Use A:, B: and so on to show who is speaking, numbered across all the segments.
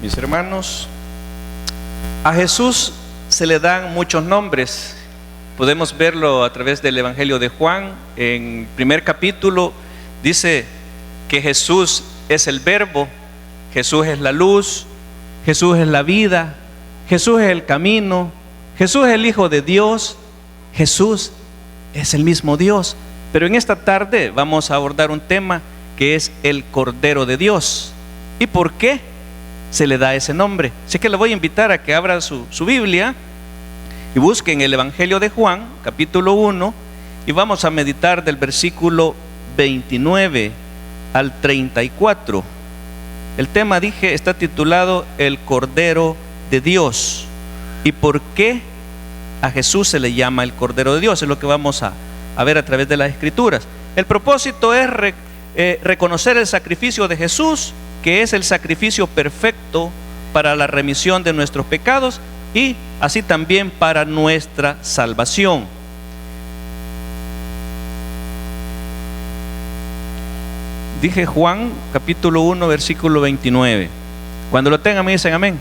A: mis hermanos. A Jesús se le dan muchos nombres. Podemos verlo a través del Evangelio de Juan. En el primer capítulo dice que Jesús es el Verbo, Jesús es la luz, Jesús es la vida, Jesús es el camino, Jesús es el Hijo de Dios, Jesús es el mismo Dios. Pero en esta tarde vamos a abordar un tema que es el Cordero de Dios. ¿Y por qué se le da ese nombre? Así que le voy a invitar a que abra su Biblia y busquen el Evangelio de Juan, capítulo 1, y vamos a meditar del versículo 29 al 34. El tema, dije, está titulado El Cordero de Dios. ¿Y por qué a Jesús se le llama el Cordero de Dios? Es lo que vamos a ver a través de las Escrituras. El propósito es reconocer el sacrificio de Jesús, que es el sacrificio perfecto para la remisión de nuestros pecados y así también para nuestra salvación. Dije Juan capítulo 1 versículo 29. Cuando lo tengan me dicen amén.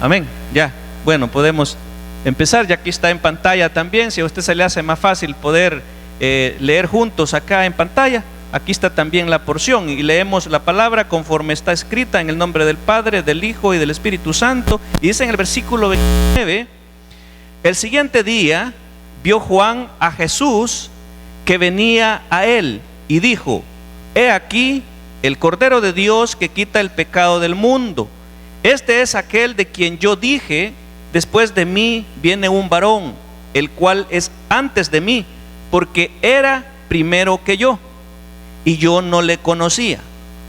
A: Amén, ya. Bueno, podemos empezar, ya aquí está en pantalla también. Si a usted se le hace más fácil poder leer juntos acá en pantalla, aquí está también la porción y leemos la palabra conforme está escrita en el nombre del Padre, del Hijo y del Espíritu Santo. Y dice en el versículo 29: el siguiente día vio Juan a Jesús que venía a él y dijo: he aquí el Cordero de Dios que quita el pecado del mundo. Este es aquel de quien yo dije: después de mí viene un varón, el cual es antes de mí, porque era primero que yo. Y yo no le conocía,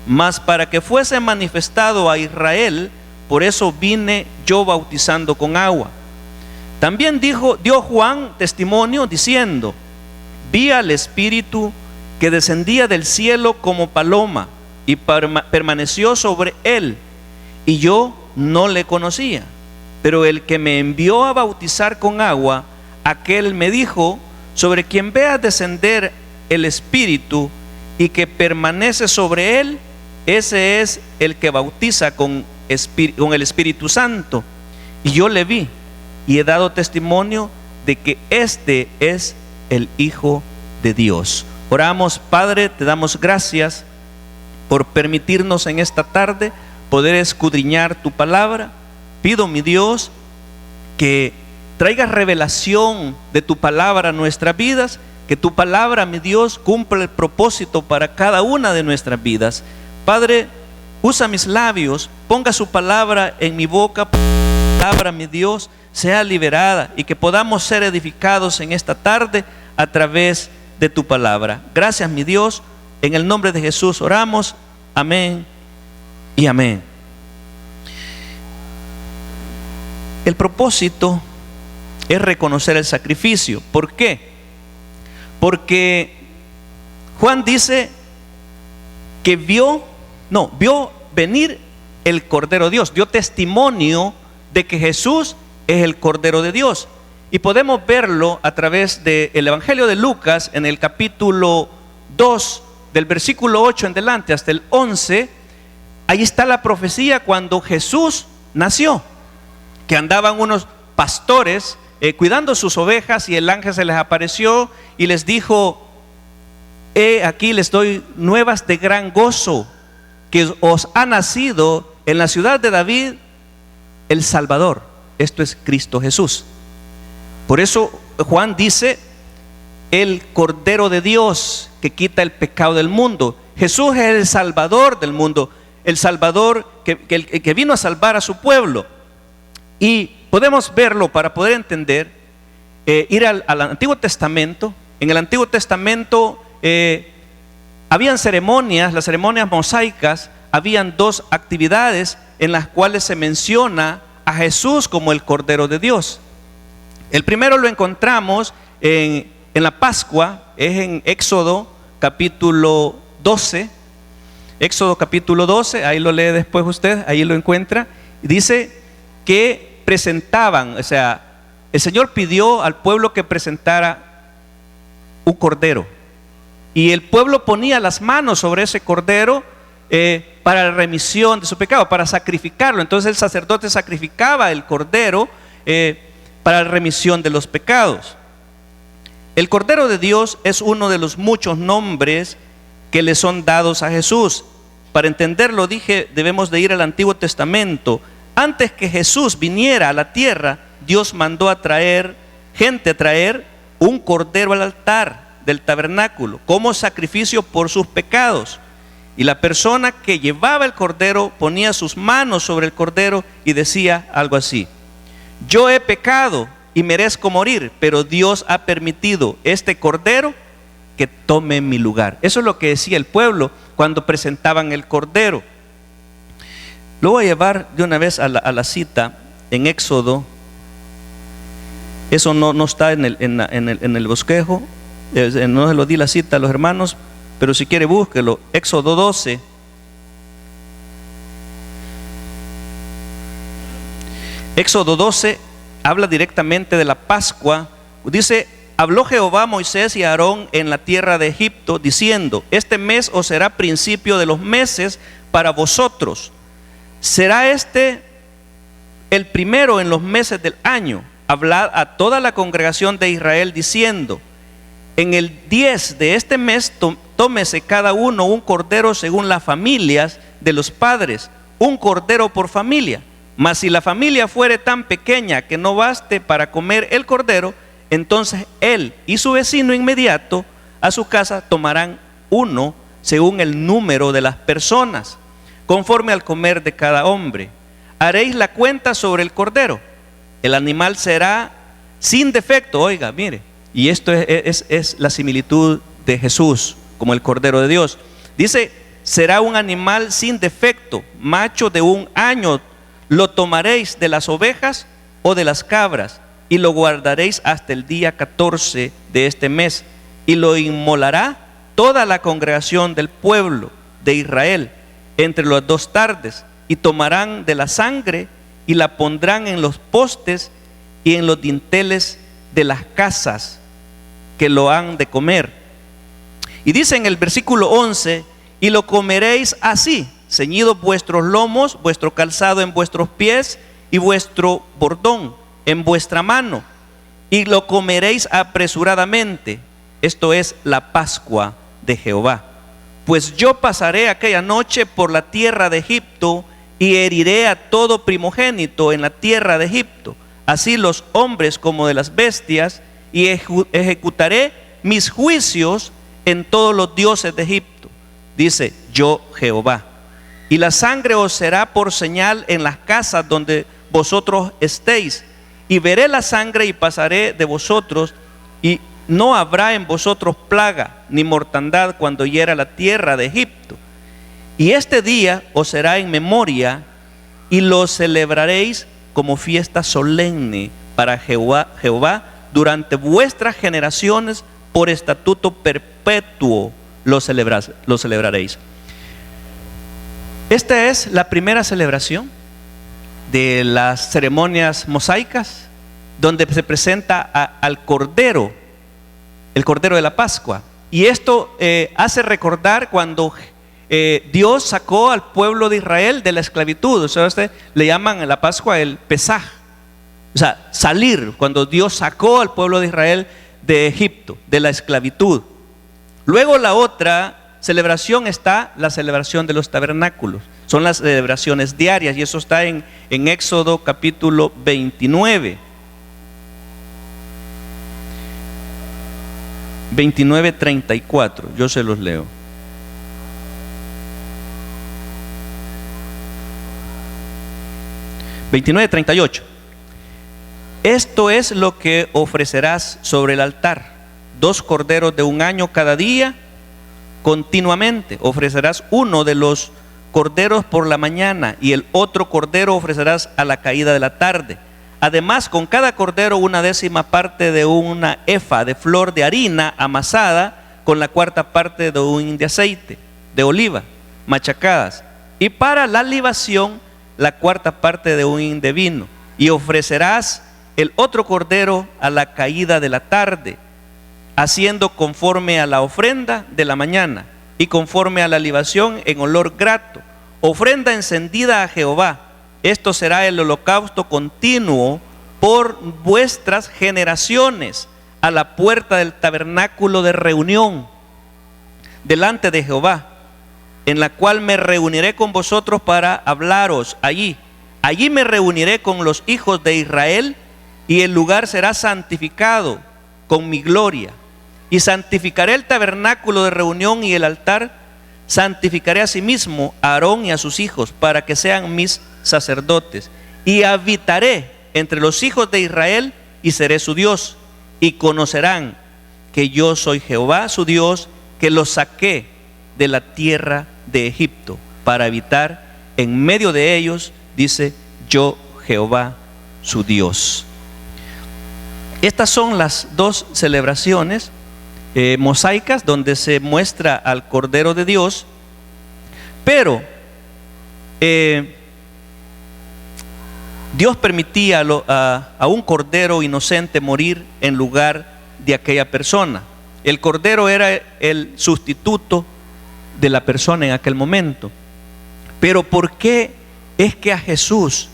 A: mas para que fuese manifestado a Israel, por eso vine yo bautizando con agua. También dio Juan testimonio diciendo: vi al Espíritu que descendía del cielo como paloma y permaneció sobre él, y yo no le conocía. Pero el que me envió a bautizar con agua, aquel me dijo: sobre quien veas descender el Espíritu y que permanece sobre él, ese es el que bautiza con el Espíritu Santo. Y yo le vi y he dado testimonio de que este es el Hijo de Dios. Oramos. Padre, te damos gracias por permitirnos en esta tarde poder escudriñar tu palabra. Pido, mi Dios, que traigas revelación de tu palabra a nuestras vidas, que tu palabra, mi Dios, cumpla el propósito para cada una de nuestras vidas. Padre, usa mis labios, ponga su palabra en mi boca, para que la palabra, mi Dios, sea liberada y que podamos ser edificados en esta tarde a través de tu palabra. Gracias, mi Dios, en el nombre de Jesús oramos. Amén y amén. El propósito es reconocer el sacrificio. ¿Por qué? Porque Juan dice que vio venir el Cordero de Dios, dio testimonio de que Jesús es el Cordero de Dios. Y podemos verlo a través del Evangelio de Lucas, en el capítulo 2, del versículo 8 en adelante hasta el 11. Ahí está la profecía cuando Jesús nació, que andaban unos pastores cuidando sus ovejas, y el ángel se les apareció y les dijo: aquí les doy nuevas de gran gozo, que os ha nacido en la ciudad de David el Salvador. Esto es Cristo Jesús. Por eso Juan dice: el Cordero de Dios que quita el pecado del mundo. Jesús es el Salvador del mundo, el Salvador que vino a salvar a su pueblo. Y podemos verlo para poder entender, ir al Antiguo Testamento. En el Antiguo Testamento habían ceremonias, las ceremonias mosaicas. Habían dos actividades en las cuales se menciona a Jesús como el Cordero de Dios. El primero lo encontramos en la Pascua, es en Éxodo capítulo 12. Éxodo capítulo 12, ahí lo lee después usted, ahí lo encuentra. Dice que presentaban, o sea, el Señor pidió al pueblo que presentara un cordero, y el pueblo ponía las manos sobre ese cordero para la remisión de su pecado, para sacrificarlo. Entonces el sacerdote sacrificaba el cordero para la remisión de los pecados. El Cordero de Dios es uno de los muchos nombres que le son dados a Jesús. Para entenderlo, debemos de ir al Antiguo Testamento. Antes que Jesús viniera a la tierra, Dios mandó a traer un cordero al altar del tabernáculo como sacrificio por sus pecados. Y la persona que llevaba el cordero ponía sus manos sobre el cordero y decía algo así: yo he pecado y merezco morir, pero Dios ha permitido este cordero que tome mi lugar. Eso es lo que decía el pueblo cuando presentaban el cordero. Lo voy a llevar de una vez a la cita en Éxodo. Eso no está en el bosquejo, no se lo di la cita a los hermanos, pero si quiere búsquelo. Éxodo 12. Éxodo 12 habla directamente de la Pascua. Dice: habló Jehová a Moisés y a Aarón en la tierra de Egipto, diciendo: este mes os será principio de los meses para vosotros. Será este el primero en los meses del año. Hablad a toda la congregación de Israel diciendo: en el 10 de este mes tómese cada uno un cordero según las familias de los padres, un cordero por familia. Mas si la familia fuere tan pequeña que no baste para comer el cordero, entonces él y su vecino inmediato a su casa tomarán uno según el número de las personas, conforme al comer de cada hombre. Haréis la cuenta sobre el cordero. El animal será sin defecto. Oiga, mire, y esto es la similitud de Jesús como el Cordero de Dios. Dice: será un animal sin defecto, macho de 1 año. Lo tomaréis de las ovejas o de las cabras y lo guardaréis hasta el día 14 de este mes, y lo inmolará toda la congregación del pueblo de Israel entre las 2 tardes, y tomarán de la sangre y la pondrán en los postes y en los dinteles de las casas que lo han de comer. Y dice en el versículo 11: y lo comeréis así, ceñidos vuestros lomos, vuestro calzado en vuestros pies y vuestro bordón en vuestra mano, y lo comeréis apresuradamente. Esto es la Pascua de Jehová. Pues yo pasaré aquella noche por la tierra de Egipto y heriré a todo primogénito en la tierra de Egipto, así los hombres como de las bestias, y ejecutaré mis juicios en todos los dioses de Egipto. Dice: yo Jehová. Y la sangre os será por señal en las casas donde vosotros estéis, y veré la sangre y pasaré de vosotros, y no habrá en vosotros plaga ni mortandad cuando hiera la tierra de Egipto. Y este día os será en memoria, y lo celebraréis como fiesta solemne para Jehová durante vuestras generaciones, por estatuto perpetuo lo celebraréis. Esta es la primera celebración de las ceremonias mosaicas, donde se presenta al Cordero, el Cordero de la Pascua. Y esto hace recordar cuando Dios sacó al pueblo de Israel de la esclavitud. O sea, le llaman a la Pascua el Pesaj, o sea, salir, cuando Dios sacó al pueblo de Israel de Egipto, de la esclavitud. Luego la otra celebración está la celebración de los tabernáculos. Son las celebraciones diarias, y eso está en Éxodo capítulo 29. 29:34, yo se los leo. (29:38) Esto es lo que ofrecerás sobre el altar: 2 corderos de 1 año cada día, continuamente. Ofrecerás uno de los corderos por la mañana, y el otro cordero ofrecerás a la caída de la tarde. Además, con cada cordero 1/10 parte de una efa de flor de harina amasada, con la 1/4 parte de un hin de aceite de oliva machacadas, y para la libación la 1/4 parte de un hin de vino. Y ofrecerás el otro cordero a la caída de la tarde, haciendo conforme a la ofrenda de la mañana y conforme a la libación en olor grato. ofrenda encendida a Jehová. Esto será el holocausto continuo por vuestras generaciones a la puerta del tabernáculo de reunión delante de Jehová, en la cual me reuniré con vosotros para hablaros allí. Allí me reuniré con los hijos de Israel, y el lugar será santificado con mi gloria. Y santificaré el tabernáculo de reunión y el altar. Santificaré asimismo a Aarón y a sus hijos, para que sean mis sacerdotes. Y habitaré entre los hijos de Israel, y seré su Dios. Y conocerán que yo soy Jehová su Dios, que los saqué de la tierra de Egipto, para habitar en medio de ellos, dice, yo Jehová su Dios. Estas son las dos celebraciones mosaicas donde se muestra al Cordero de Dios, pero Dios permitía a un cordero inocente morir en lugar de aquella persona. El cordero era el sustituto de la persona en aquel momento. Pero ¿por qué es que a Jesús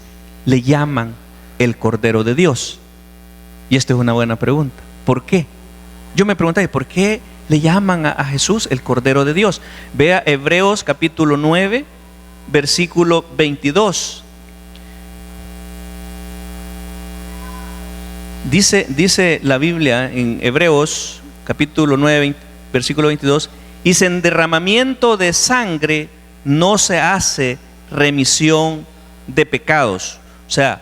A: le llaman el Cordero de Dios? Y esta es una buena pregunta. ¿Por qué? Yo me pregunté, ¿por qué le llaman a Jesús el Cordero de Dios? Vea Hebreos capítulo 9, versículo 22. Dice la Biblia en Hebreos capítulo 9, versículo 22, y sin derramamiento de sangre no se hace remisión de pecados. O sea,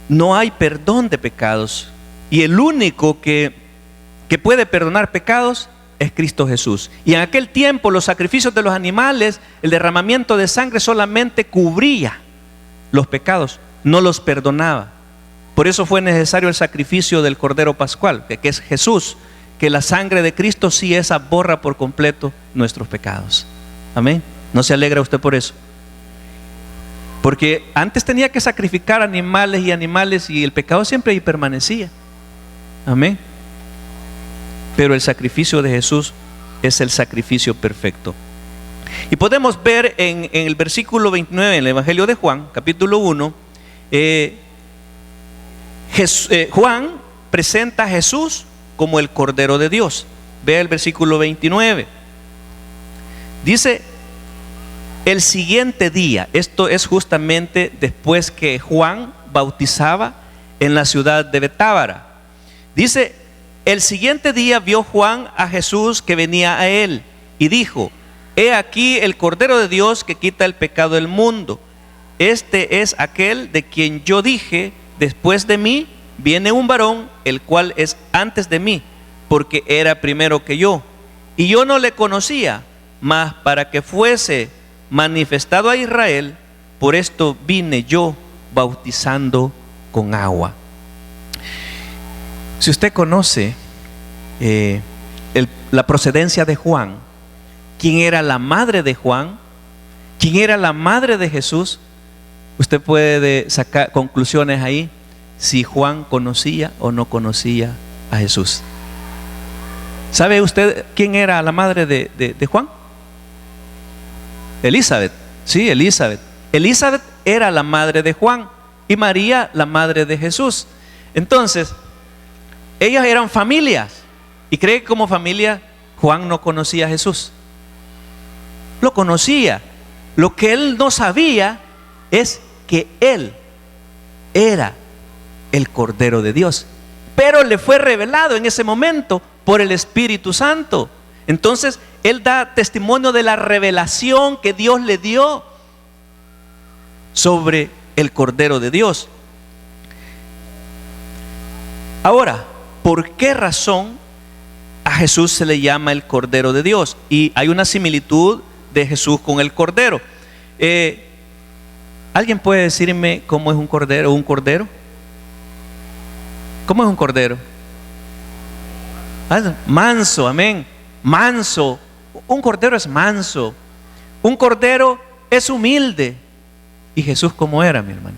A: no hay perdón de pecados. Y el único que puede perdonar pecados es Cristo Jesús. Y en aquel tiempo los sacrificios de los animales, el derramamiento de sangre solamente cubría los pecados, no los perdonaba. Por eso fue necesario el sacrificio del Cordero Pascual, que es Jesús, que la sangre de Cristo sí esa borra por completo nuestros pecados. Amén. ¿No se alegra usted por eso? Porque antes tenía que sacrificar animales y el pecado siempre ahí permanecía. Amén. Pero el sacrificio de Jesús es el sacrificio perfecto. Y podemos ver en el versículo 29, en el Evangelio de Juan, capítulo 1, Juan presenta a Jesús como el Cordero de Dios. Vea el versículo 29. Dice, el siguiente día, esto es justamente después que Juan bautizaba en la ciudad de Betábara. Dice, el siguiente día vio Juan a Jesús que venía a él y dijo, he aquí el Cordero de Dios que quita el pecado del mundo. Este es aquel de quien yo dije, después de mí viene un varón, el cual es antes de mí, porque era primero que yo. Y yo no le conocía, mas para que fuese manifestado a Israel, por esto vine yo bautizando con agua. Si usted conoce la procedencia de Juan, quién era la madre de Juan, quién era la madre de Jesús, usted puede sacar conclusiones ahí, si Juan conocía o no conocía a Jesús. ¿Sabe usted quién era la madre de Juan? Elizabeth. Sí, Elizabeth. Elizabeth era la madre de Juan y María la madre de Jesús. Entonces, ellas eran familias. ¿Y cree que como familia Juan no conocía a Jesús? Lo conocía. Lo que él no sabía es que él era el Cordero de Dios, pero le fue revelado en ese momento por el Espíritu Santo. Entonces él da testimonio de la revelación que Dios le dio sobre el Cordero de Dios. Ahora, ¿por qué razón a Jesús se le llama el Cordero de Dios? Y hay una similitud de Jesús con el Cordero. ¿Alguien puede decirme cómo es un cordero? ¿Cómo es un cordero? Manso, amén. Manso. Un cordero es manso. Un cordero es humilde. ¿Y Jesús cómo era, mi hermano?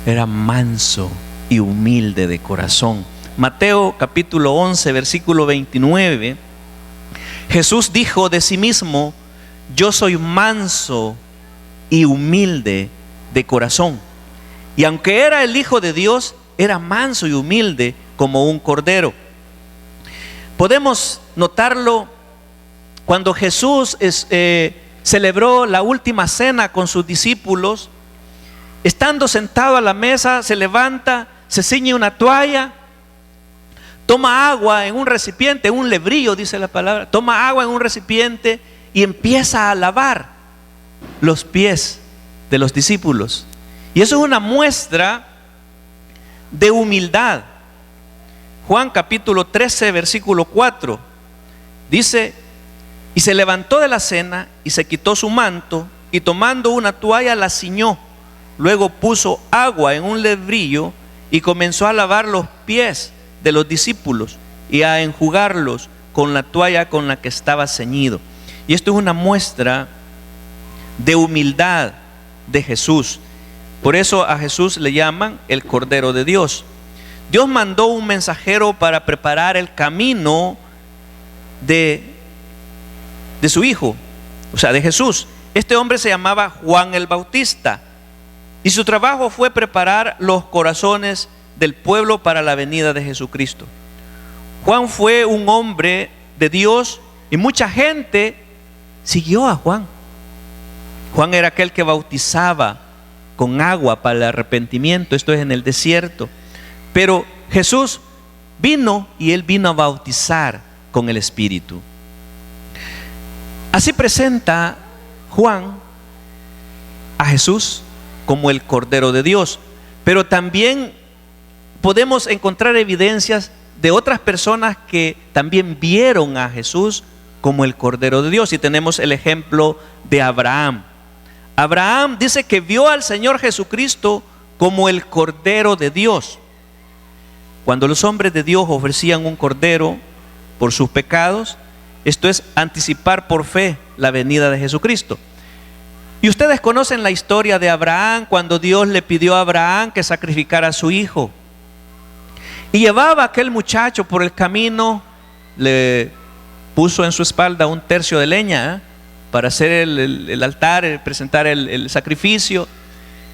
A: Era manso y humilde de corazón. Mateo capítulo 11, versículo 29. Jesús dijo de sí mismo: yo soy manso y humilde de corazón. Y aunque era el Hijo de Dios, era manso y humilde como un cordero. Podemos notarlo cuando Jesús celebró la última cena con sus discípulos. Estando sentado a la mesa, se levanta, se ciñe una toalla, toma agua en un recipiente, un lebrillo dice la palabra, toma agua en un recipiente y empieza a lavar los pies de los discípulos. Y eso es una muestra de humildad. Juan capítulo 13 versículo 4 dice: y se levantó de la cena y se quitó su manto y tomando una toalla la ciñó. Luego puso agua en un lebrillo y comenzó a lavar los pies de los discípulos y a enjugarlos con la toalla con la que estaba ceñido. Y esto es una muestra de humildad de Jesús. Por eso a Jesús le llaman el Cordero de Dios. Dios mandó un mensajero para preparar el camino de su Hijo, o sea, de Jesús. Este hombre se llamaba Juan el Bautista y su trabajo fue preparar los corazones del pueblo para la venida de Jesucristo. Juan fue un hombre de Dios y mucha gente siguió a Juan. Juan era aquel que bautizaba con agua para el arrepentimiento, esto es en el desierto. Pero Jesús vino y él vino a bautizar con el Espíritu. Así presenta Juan a Jesús como el Cordero de Dios. Pero también podemos encontrar evidencias de otras personas que también vieron a Jesús como el Cordero de Dios. Y tenemos el ejemplo de Abraham. Abraham dice que vio al Señor Jesucristo como el Cordero de Dios. Cuando los hombres de Dios ofrecían un cordero por sus pecados, esto es anticipar por fe la venida de Jesucristo. Y ustedes conocen la historia de Abraham, cuando Dios le pidió a Abraham que sacrificara a su hijo. Y llevaba a aquel muchacho por el camino, le puso en su espalda un tercio de leña, para hacer el altar, presentar el sacrificio.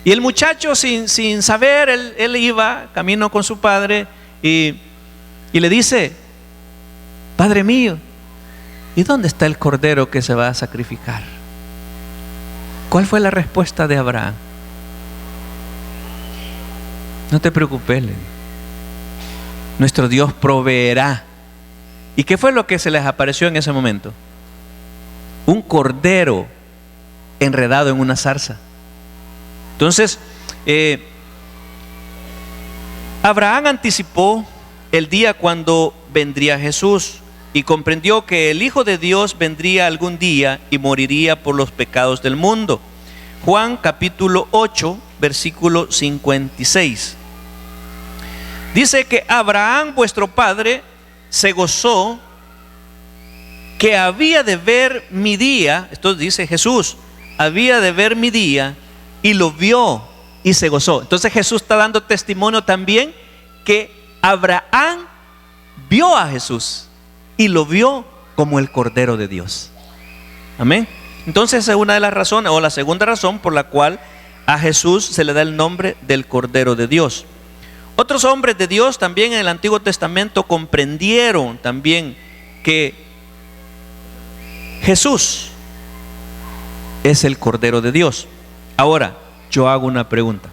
A: Y el muchacho sin saber, él iba camino con su padre y le dice: Padre mío, ¿y dónde está el cordero que se va a sacrificar? ¿Cuál fue la respuesta de Abraham? No te preocupes, nuestro Dios proveerá. ¿Y qué fue lo que se les apareció en ese momento? Un cordero enredado en una zarza. Entonces, Abraham anticipó el día cuando vendría Jesús y comprendió que el Hijo de Dios vendría algún día y moriría por los pecados del mundo. Juan capítulo 8 versículo 56 dice que Abraham vuestro padre se gozó que había de ver mi día. Esto dice Jesús, había de ver mi día, y lo vio y se gozó. Entonces Jesús está dando testimonio también que Abraham vio a Jesús y lo vio como el Cordero de Dios. Amén. Entonces esa es una de las razones, o la segunda razón por la cual a Jesús se le da el nombre del Cordero de Dios. Otros hombres de Dios también en el Antiguo Testamento comprendieron también que Jesús es el Cordero de Dios. Ahora, yo hago una pregunta.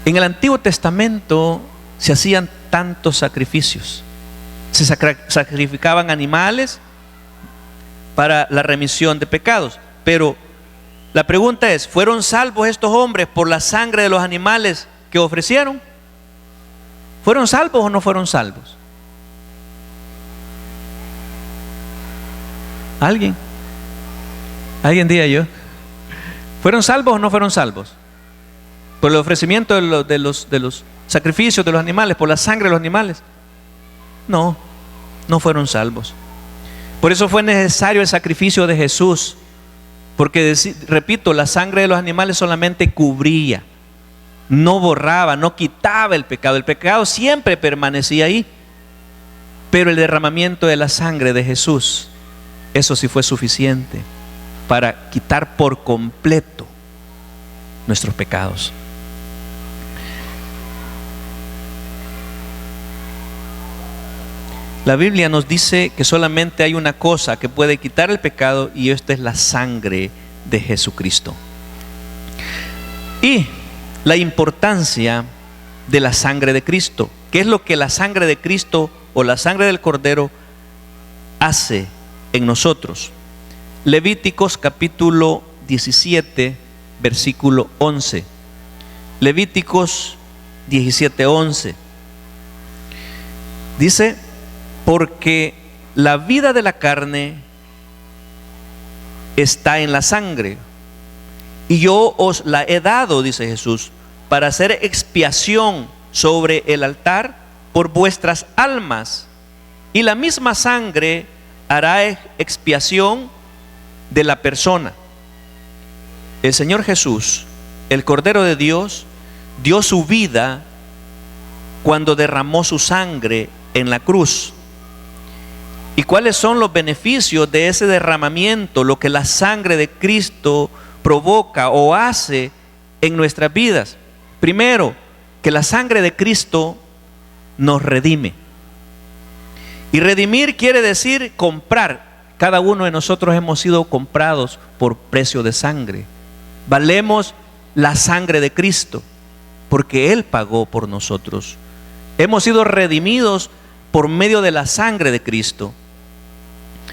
A: En el Antiguo Testamento se hacían tantos sacrificios. Se sacrificaban animales para la remisión de pecados. Pero la pregunta es, ¿fueron salvos estos hombres por la sangre de los animales que ofrecieron? ¿Fueron salvos o no fueron salvos? ¿Alguien diga yo? ¿Fueron salvos o no fueron salvos? Por el ofrecimiento de los sacrificios de los animales, por la sangre de los animales. No fueron salvos. Por eso fue necesario el sacrificio de Jesús, porque repito, la sangre de los animales solamente cubría, no borraba, no quitaba el pecado. El pecado siempre permanecía ahí, pero el derramamiento de la sangre de Jesús Eso sí fue suficiente para quitar por completo nuestros pecados. La Biblia nos dice que solamente hay una cosa que puede quitar el pecado, y esta es la sangre de Jesucristo. Y la importancia de la sangre de Cristo. ¿Qué es lo que la sangre de Cristo o la sangre del Cordero hace en nosotros? Levíticos capítulo 17, versículo 11. Levíticos 17, 11. Dice: porque la vida de la carne está en la sangre, y yo os la he dado, dice Jesús, para hacer expiación sobre el altar por vuestras almas, y la misma sangre hará expiación de la persona. El Señor Jesús, el Cordero de Dios, dio su vida cuando derramó su sangre en la cruz. ¿Y cuáles son los beneficios de ese derramamiento? Lo que la sangre de Cristo provoca o hace en nuestras vidas. Primero, que la sangre de Cristo nos redime. Y redimir quiere decir comprar. Cada uno de nosotros hemos sido comprados por precio de sangre. Valemos la sangre de Cristo, porque Él pagó por nosotros. Hemos sido redimidos por medio de la sangre de Cristo.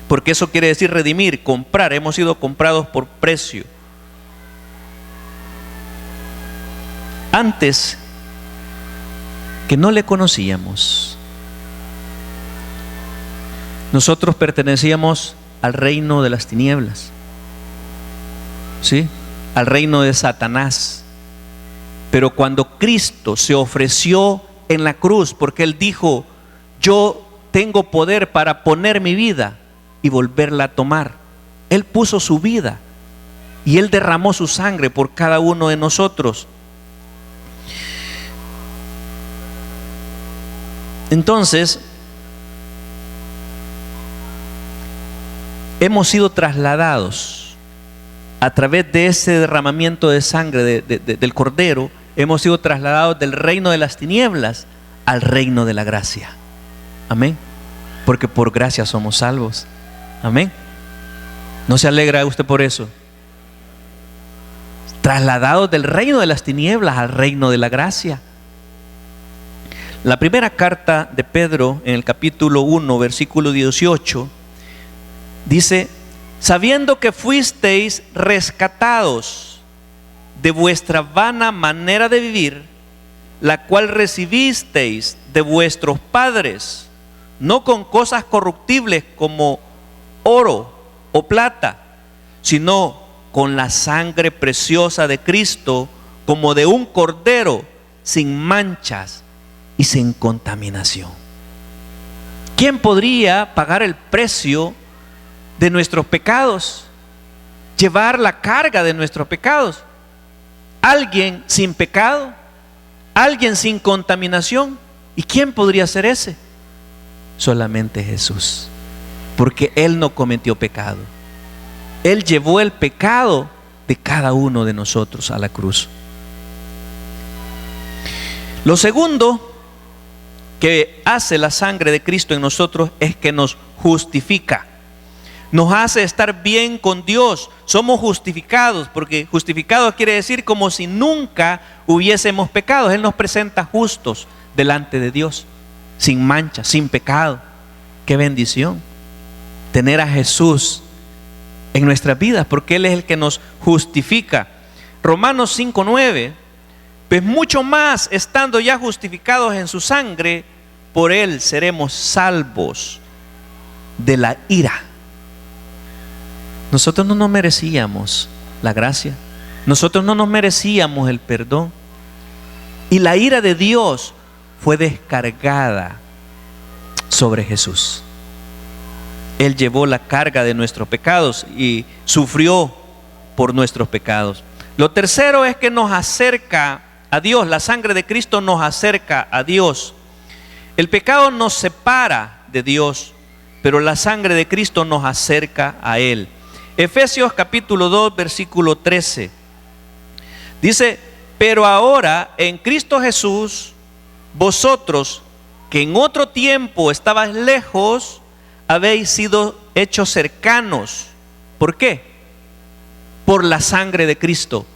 A: Porque eso quiere decir redimir, comprar. Hemos sido comprados por precio. Antes que no le conocíamos, nosotros pertenecíamos al reino de las tinieblas, ¿sí? Al reino de Satanás. Pero cuando Cristo se ofreció en la cruz, porque Él dijo: yo tengo poder para poner mi vida y volverla a tomar. Él puso su vida y Él derramó su sangre por cada uno de nosotros. Entonces, hemos sido trasladados a través de ese derramamiento de sangre del Cordero. Hemos sido trasladados del reino de las tinieblas al reino de la gracia. Amén. Porque por gracia somos salvos. Amén. ¿No se alegra usted por eso? Trasladados del reino de las tinieblas al reino de la gracia. La primera carta de Pedro, en el capítulo 1, versículo 18, dice: sabiendo que fuisteis rescatados de vuestra vana manera de vivir, la cual recibisteis de vuestros padres, no con cosas corruptibles como oro o plata, sino con la sangre preciosa de Cristo, como de un cordero sin manchas y sin contaminación. ¿Quién podría pagar el precio de nuestros pecados? Llevar la carga de nuestros pecados. ¿Alguien sin pecado? ¿Alguien sin contaminación? ¿Y quién podría ser ese? Solamente Jesús, porque Él no cometió pecado. Él llevó el pecado de cada uno de nosotros a la cruz. Lo segundo que hace la sangre de Cristo en nosotros es que nos justifica. Nos hace estar bien con Dios. Somos justificados, porque justificados quiere decir como si nunca hubiésemos pecado. Él nos presenta justos delante de Dios, sin mancha, sin pecado. Qué bendición tener a Jesús en nuestras vidas, porque Él es el que nos justifica. Romanos 5:9: pues mucho más, estando ya justificados en su sangre, por Él seremos salvos de la ira. Nosotros no nos merecíamos la gracia, nosotros no nos merecíamos el perdón, y la ira de Dios fue descargada sobre Jesús. Él llevó la carga de nuestros pecados y sufrió por nuestros pecados. Lo tercero es que nos acerca a Dios. La sangre de Cristo nos acerca a Dios. El pecado nos separa de Dios pero la sangre de Cristo nos acerca a Él. Efesios capítulo 2, versículo 13. Dice: pero ahora en Cristo Jesús, vosotros que en otro tiempo estabais lejos, habéis sido hechos cercanos. ¿Por qué? Por la sangre de Cristo.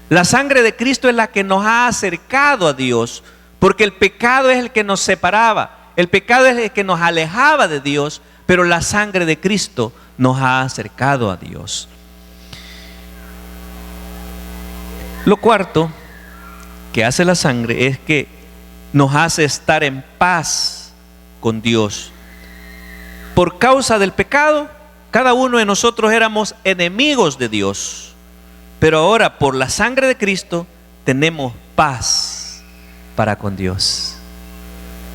A: La sangre de Cristo es la que nos ha acercado a Dios, porque el pecado es el que nos separaba, el pecado es el que nos alejaba de Dios, pero la sangre de Cristo nos ha acercado a Dios. Lo cuarto que hace la sangre es que nos hace estar en paz con Dios. Por causa del pecado, cada uno de nosotros éramos enemigos de Dios, pero ahora por la sangre de Cristo tenemos paz para con Dios.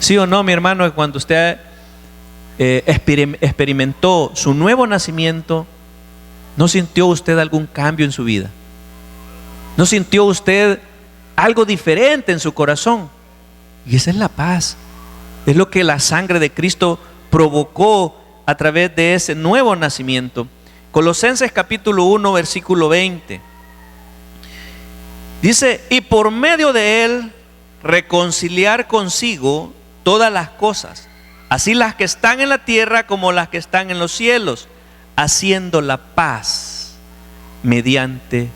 A: ¿Sí o no, mi hermano? Cuando usted experimentó su nuevo nacimiento, ¿no sintió usted algún cambio en su vida? ¿No sintió usted algo diferente en su corazón? Y esa es la paz. Es lo que la sangre de Cristo provocó a través de ese nuevo nacimiento. Colosenses capítulo 1, versículo 20. Dice: y por medio de Él reconciliar consigo todas las cosas, así las que están en la tierra como las que están en los cielos, haciendo la paz mediante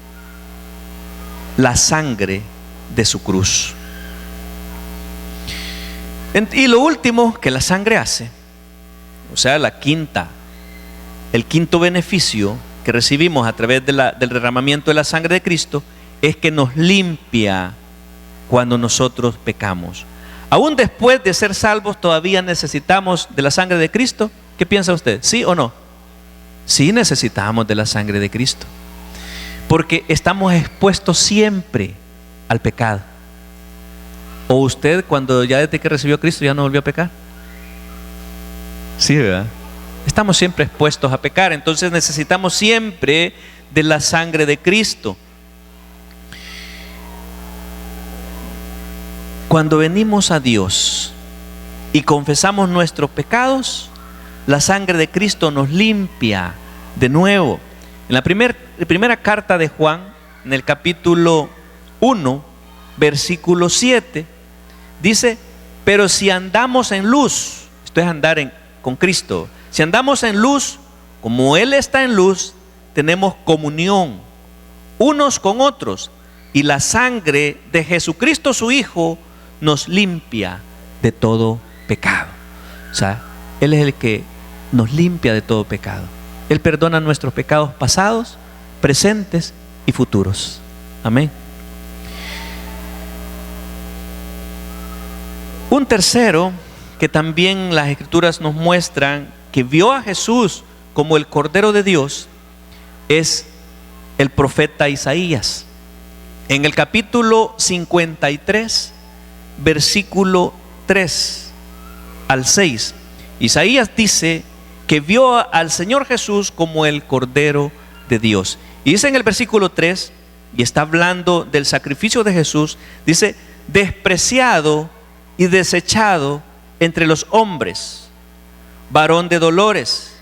A: la sangre de su cruz. Y lo último que la sangre hace, o sea, el quinto beneficio que recibimos a través del derramamiento de la sangre de Cristo, es que nos limpia cuando nosotros pecamos. Aún después de ser salvos, todavía necesitamos de la sangre de Cristo. ¿Qué piensa usted? ¿Sí o no? Sí, necesitamos de la sangre de Cristo, porque estamos expuestos siempre al pecado. ¿O usted, cuando ya desde que recibió a Cristo, ya no volvió a pecar? Sí, ¿verdad? Estamos siempre expuestos a pecar, entonces necesitamos siempre de la sangre de Cristo. Cuando venimos a Dios y confesamos nuestros pecados, la sangre de Cristo nos limpia de nuevo. En la primera carta de Juan, en el capítulo 1, versículo 7, dice: pero si andamos en luz, esto es andar con Cristo, si andamos en luz, como Él está en luz, tenemos comunión unos con otros, y la sangre de Jesucristo su Hijo nos limpia de todo pecado. O sea, Él es el que nos limpia de todo pecado. Él perdona nuestros pecados pasados, presentes y futuros. Amén. Un tercero que también las Escrituras nos muestran que vio a Jesús como el Cordero de Dios es el profeta Isaías. En el capítulo 53, versículo 3 al 6, Isaías dice que vio al Señor Jesús como el Cordero de Dios. Y dice en el versículo 3, y está hablando del sacrificio de Jesús, dice: despreciado y desechado entre los hombres, varón de dolores,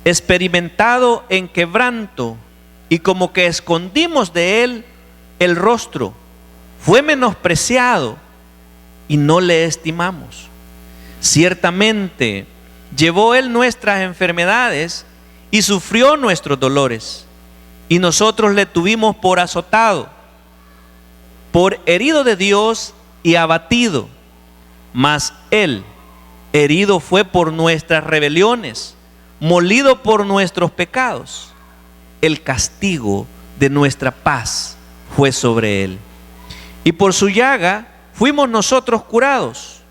A: experimentado en quebranto, y como que escondimos de él el rostro. Fue menospreciado y no le estimamos. Ciertamente llevó él nuestras enfermedades y sufrió nuestros dolores, y nosotros le tuvimos por azotado, por herido de Dios y abatido. Mas él herido fue por nuestras rebeliones, molido por nuestros pecados. El castigo de nuestra paz fue sobre él, y por su llaga fuimos nosotros curados.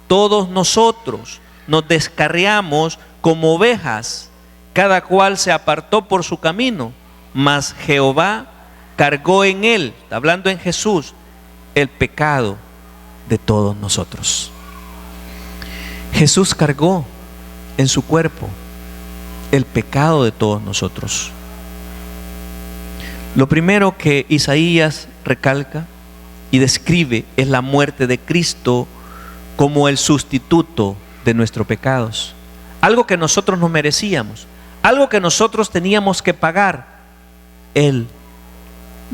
A: Todos nosotros nos descarriamos como ovejas, cada cual se apartó por su camino, mas Jehová cargó en él, hablando en Jesús, el pecado de todos nosotros. Jesús cargó en su cuerpo el pecado de todos nosotros. Lo primero que Isaías recalca y describe es la muerte de Cristo como el sustituto de nuestros pecados. algo que nosotros no merecíamos, algo que nosotros teníamos que pagar. Él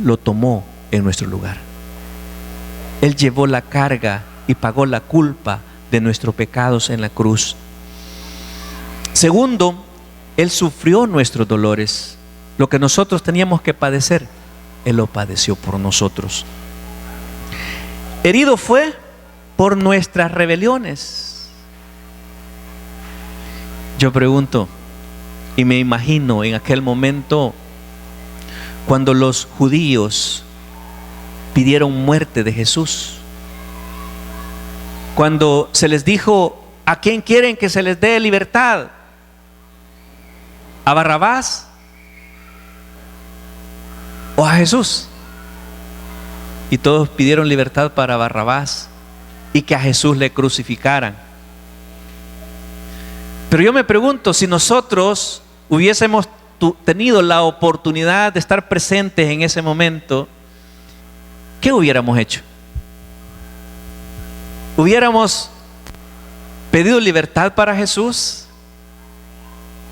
A: lo tomó en nuestro lugar. Él llevó la carga y pagó la culpa de nuestros pecados en la cruz. Segundo, Él sufrió nuestros dolores. Lo que nosotros teníamos que padecer, Él lo padeció por nosotros. Herido fue por nuestras rebeliones. Yo pregunto y me imagino en aquel momento cuando los judíos pidieron muerte de Jesús, cuando se les dijo: ¿a quién quieren que se les dé libertad? ¿A Barrabás o a Jesús? Y todos pidieron libertad para Barrabás y que a Jesús le crucificaran. Pero yo me pregunto, si nosotros hubiésemos tenido la oportunidad de estar presentes en ese momento, ¿qué hubiéramos hecho? ¿Hubiéramos pedido libertad para Jesús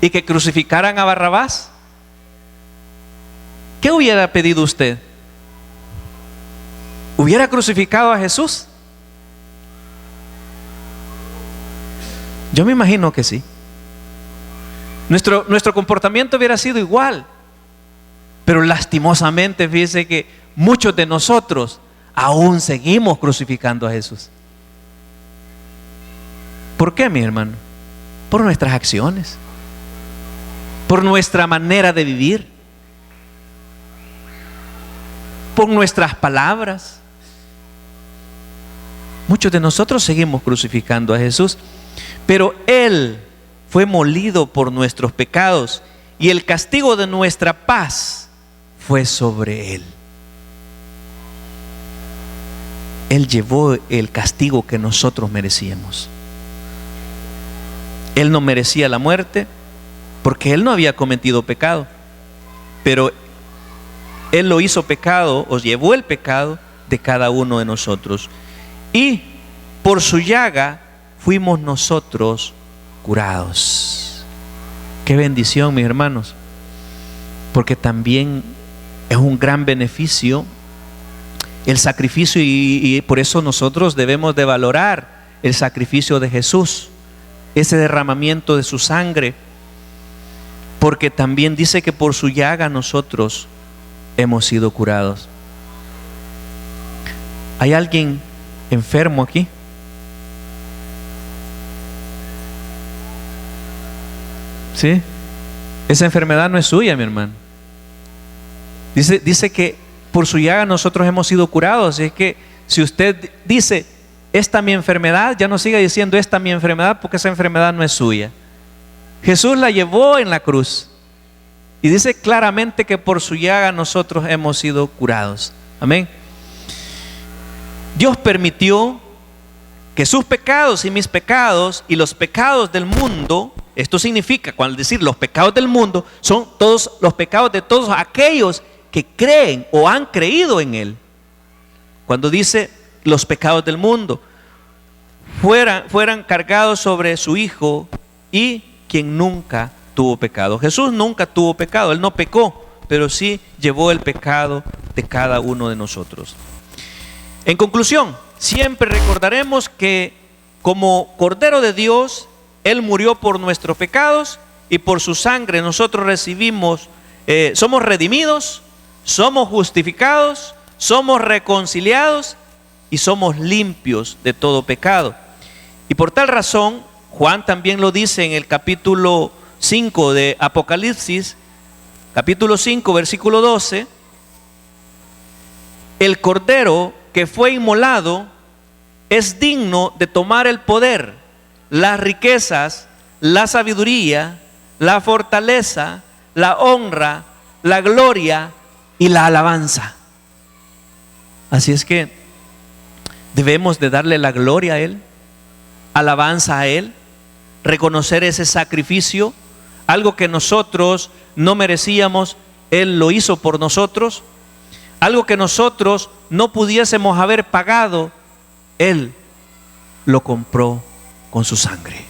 A: y que crucificaran a Barrabás? ¿Qué hubiera pedido usted? ¿Hubiera crucificado a Jesús? Yo me imagino que sí. Nuestro comportamiento hubiera sido igual. Pero lastimosamente, fíjese que muchos de nosotros aún seguimos crucificando a Jesús. ¿Por qué, mi hermano? Por nuestras acciones, por nuestra manera de vivir, por nuestras palabras. Muchos de nosotros seguimos crucificando a Jesús, pero Él fue molido por nuestros pecados y el castigo de nuestra paz fue sobre Él. Él llevó el castigo que nosotros merecíamos. Él no merecía la muerte porque Él no había cometido pecado, pero Él lo hizo pecado, o llevó el pecado de cada uno de nosotros. Y por su llaga fuimos nosotros curados. Qué bendición, mis hermanos, porque también es un gran beneficio el sacrificio, y por eso nosotros debemos de valorar el sacrificio de Jesús, ese derramamiento de su sangre, porque también dice que por su llaga nosotros hemos sido curados. ¿Hay alguien enfermo aquí? ¿Sí? Esa enfermedad no es suya, mi hermano. Dice que por su llaga nosotros hemos sido curados. Es que si usted dice: esta mi enfermedad, ya no siga diciendo esta mi enfermedad, porque esa enfermedad no es suya. Jesús la llevó en la cruz y dice claramente que por su llaga nosotros hemos sido curados. Amén. Dios permitió que sus pecados y mis pecados y los pecados del mundo, esto significa, cuando decir los pecados del mundo, son todos los pecados de todos aquellos que creen o han creído en Él. Cuando dice los pecados del mundo, fueran cargados sobre su Hijo, y quien nunca tuvo pecado. Jesús nunca tuvo pecado, Él no pecó, pero sí llevó el pecado de cada uno de nosotros. En conclusión, siempre recordaremos que como Cordero de Dios, Él murió por nuestros pecados, y por su sangre nosotros recibimos, somos redimidos, somos justificados, somos reconciliados y somos limpios de todo pecado. Y por tal razón, Juan también lo dice en el capítulo 5 de Apocalipsis, capítulo 5, versículo 12: el Cordero que fue inmolado es digno de tomar el poder, las riquezas, la sabiduría, la fortaleza, la honra, la gloria y la alabanza. Así es que debemos de darle la gloria a Él, alabanza a Él, reconocer ese sacrificio, algo que nosotros no merecíamos, Él lo hizo por nosotros. Algo que nosotros no pudiésemos haber pagado, Él lo compró con su sangre.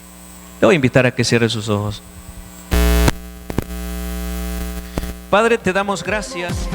A: Le voy a invitar a que cierre sus ojos. Padre, te damos gracias.